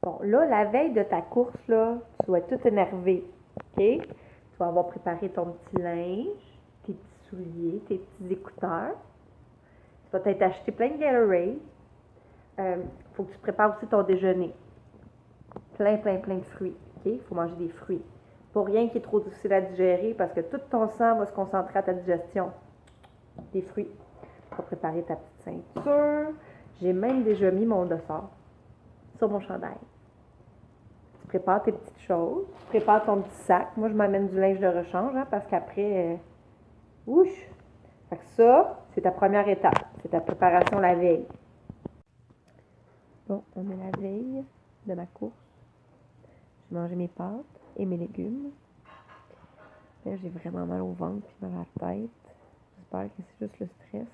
Bon, là, la veille de ta course, là, tu vas être tout énervé, OK? Tu vas avoir préparé ton petit linge, tes petits souliers, tes petits écouteurs. Tu vas peut-être acheter plein de Gatorade. Faut que tu prépares aussi ton déjeuner. Plein de fruits, OK? Il faut manger des fruits. Pas rien qui est trop difficile à digérer parce que tout ton sang va se concentrer à ta digestion. Des fruits. Tu vas préparer ta petite ceinture. J'ai même déjà mis mon dossard sur mon chandail. Tu prépares tes petites choses. Tu prépares ton petit sac. Moi, je m'amène du linge de rechange parce qu'après, ouch! Fait que ça, c'est ta première étape. C'est ta préparation la veille. Bon, on est la veille de ma course. J'ai mangé mes pâtes et mes légumes. Là, j'ai vraiment mal au ventre et mal à la tête. J'espère que c'est juste le stress.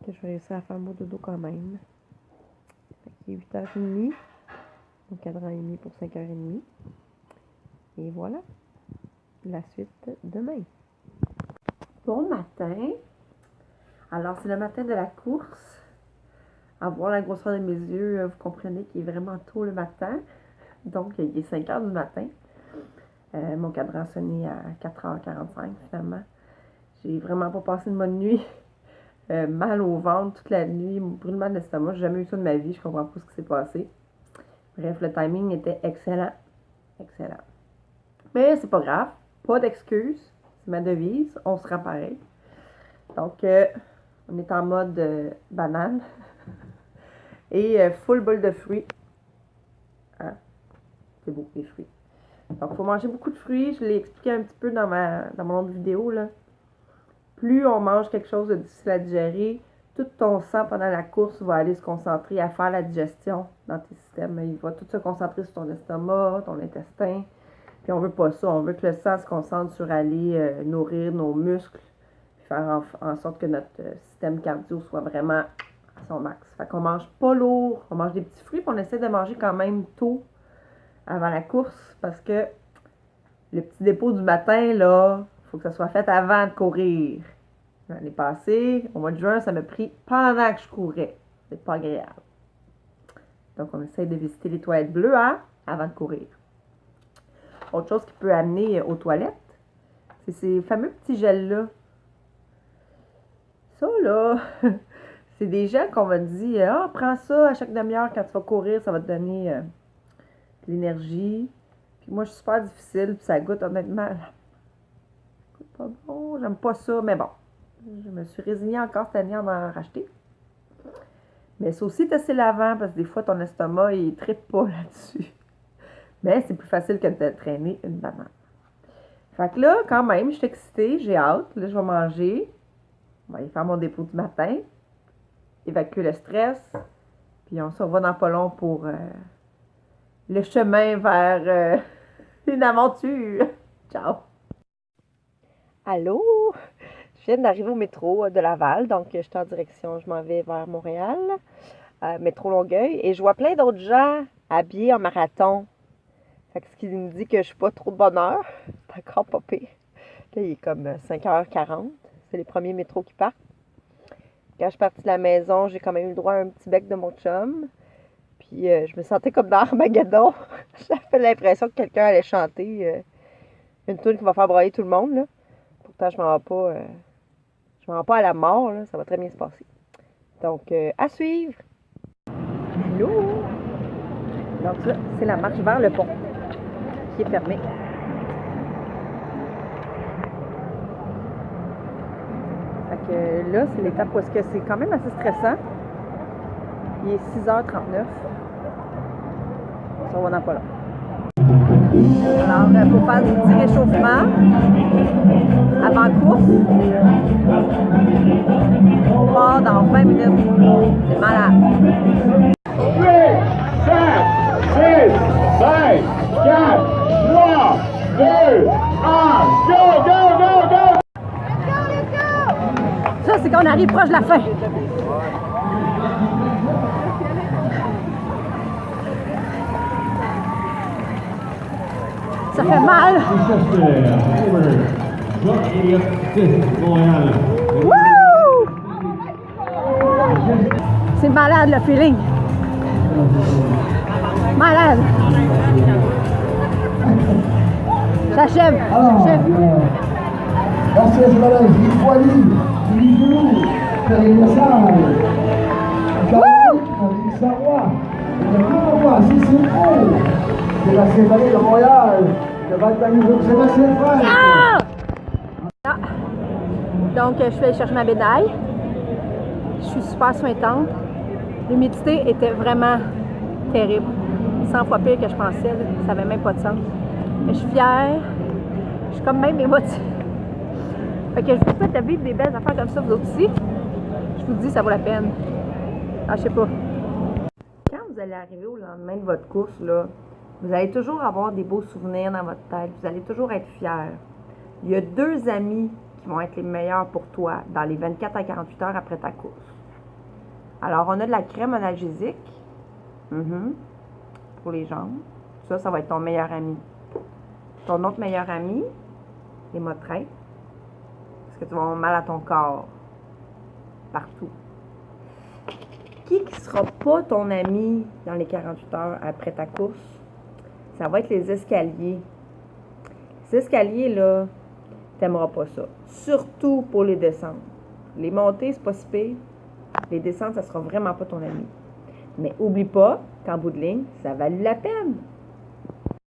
Que je vais réussir à faire mon dodo quand même. Fait qu'il est 8h30. Donc 4h30 pour 5h30. Et voilà. La suite demain. Bon matin. Alors, c'est le matin de la course. À voir la grosseur de mes yeux, vous comprenez qu'il est vraiment tôt le matin. Donc, il est 5h du matin. Mon cadran a sonné à 4h45 finalement. J'ai vraiment pas passé une bonne nuit. Mal au ventre toute la nuit, brûlement d'estomac. J'ai jamais eu ça de ma vie, je comprends pas ce qui s'est passé. Bref, le timing était excellent. Excellent. Mais c'est pas grave. Pas d'excuses. C'est ma devise. On sera pareil. Donc, on est en mode banane. Et full bol de fruits. Hein? C'est beau, les fruits. Donc, il faut manger beaucoup de fruits. Je l'ai expliqué un petit peu dans mon autre vidéo, là. Plus on mange quelque chose de difficile à digérer, tout ton sang pendant la course va aller se concentrer à faire la digestion dans tes systèmes. Il va tout se concentrer sur ton estomac, ton intestin. Puis on veut pas ça. On veut que le sang se concentre sur aller nourrir nos muscles, puis faire en sorte que notre système cardio soit vraiment à son max. Fait qu'on mange pas lourd, on mange des petits fruits, puis on essaie de manger quand même tôt avant la course, parce que le petit dépôt du matin, là, il faut que ça soit fait avant de courir. L'année passée, au mois de juin, ça m'a pris pendant que je courais. C'est pas agréable. Donc, on essaie de visiter les toilettes bleues, hein, avant de courir. Autre chose qui peut amener aux toilettes, c'est ces fameux petits gels-là. Ça, là, c'est des gels qu'on va te dire, ah, prends ça à chaque demi-heure quand tu vas courir, ça va te donner de l'énergie. Puis moi, je suis super difficile, puis ça goûte honnêtement. Ça goûte pas bon, j'aime pas ça, mais bon. Je me suis résignée encore cette année à en racheter. Mais c'est aussi assez lavant, parce que des fois, ton estomac, il ne trippe pas là-dessus. Mais c'est plus facile que de traîner une banane. Fait que là, quand même, je suis excitée, j'ai hâte. Là, je vais manger. On va aller faire mon dépôt du matin. Évacuer le stress. Puis on se revoit dans pas long pour le chemin vers une aventure. Ciao! Allô? Je viens d'arriver au métro de Laval, donc je suis en direction, je m'en vais vers Montréal, métro Longueuil, et je vois plein d'autres gens habillés en marathon. Fait que ce qui me dit que je suis pas trop de bonne heure. C'est encore pas pire. Là, il est comme 5h40. C'est les premiers métros qui partent. Quand je suis partie de la maison, j'ai quand même eu le droit à un petit bec de mon chum. Puis je me sentais comme dans Armageddon. J'avais l'impression que quelqu'un allait chanter une tune qui va faire brailler tout le monde, là. Pourtant, je m'en vais pas... je m'en vais pas à la mort, là. Ça va très bien se passer. Donc, à suivre! Allô? Donc là, c'est la marche vers le pont qui est fermée. Fait que là, c'est l'étape où est-ce que c'est quand même assez stressant. Il est 6h39. Ça va dans pas là. Alors, pour faire des petits réchauffements avant la course, on part dans 20 minutes. C'est malade. 8, 7, 6, 5, 4, 3, 2, 1, go, go, go, go! Ça, c'est quand on arrive proche de la fin. Ça fait mal. Wouh! C'est malade le feeling. Malade! J'achève! Alors, Gracias, madame Gilles Poily, Gilles Joulou, Karine Lassage, Karine Savoie, si c'est beau, Sébastien Vallée de Montréal, de Val-David, Sébastien Frère. Ah! Donc, je suis allée chercher ma médaille. Je suis super suintante. L'humidité était vraiment terrible. 100 fois pire que je pensais. Là. Ça n'avait même pas de sens. Mais je suis fière. Je suis comme même émotive. Fait que je vous souhaite de vivre des belles affaires comme ça, vous autres aussi. Je vous dis, ça vaut la peine. Ah, je sais pas. Quand vous allez arriver au lendemain de votre course, là, vous allez toujours avoir des beaux souvenirs dans votre tête. Vous allez toujours être fiers. Il y a 2 amis qui vont être les meilleurs pour toi dans les 24 à 48 heures après ta course. Alors, on a de la crème analgésique pour les jambes. Ça va être ton meilleur ami. Ton autre meilleur ami, les Motrin. Parce que tu vas avoir mal à ton corps. Partout. Qui ne sera pas ton ami dans les 48 heures après ta course? Ça va être les escaliers. Les escaliers, là, t'aimeras pas ça. Surtout pour les descentes. Les montées, c'est pas si pire. Les descentes, ça sera vraiment pas ton ami. Mais oublie pas qu'en bout de ligne, ça valut la peine.